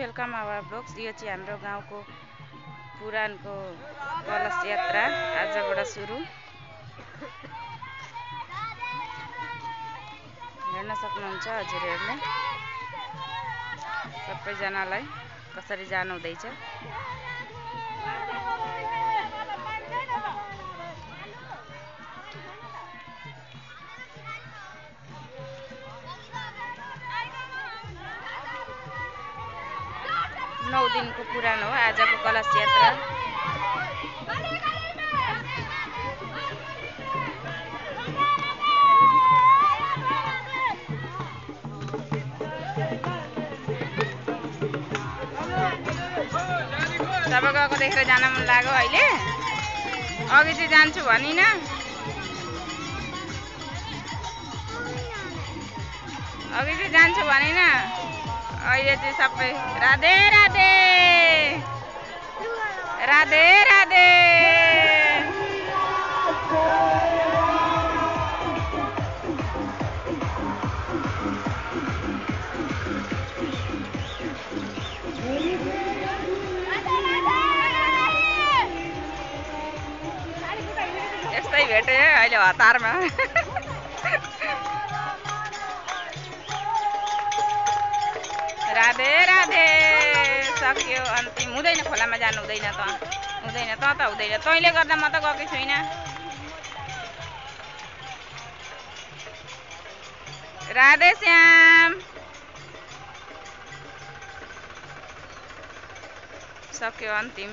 Welcome our blogs. यो चाहिँ हाम्रो गाउँको पुरानको कलश यात्रा आजबाट सुरु। हेर्न सक्नुहुन्छ हजुरहरूले सबैजनालाई कसरी जानु हुँदैछ। नौ दिनको पुरानो हो आजको कलश यात्रा। तब गएको देखेर जान मन लाग्यो। अहिले अघि चाहिँ जान्छु भनिन, अघि चाहिँ जान्छु भनिन, अहिले चाहिँ सबै राधे राधे राधे राधे। यस्तै भेटे अहिले हतारमा। राधे राधे। सक्यो, अन्तिम। हुँदैन, खोलामा जानु हुँदैन त, हुँदैन त हुँदैन। तैँले गर्दा म त गएकै छुइनँ। राधे श्याम। सक्यो, अन्तिम।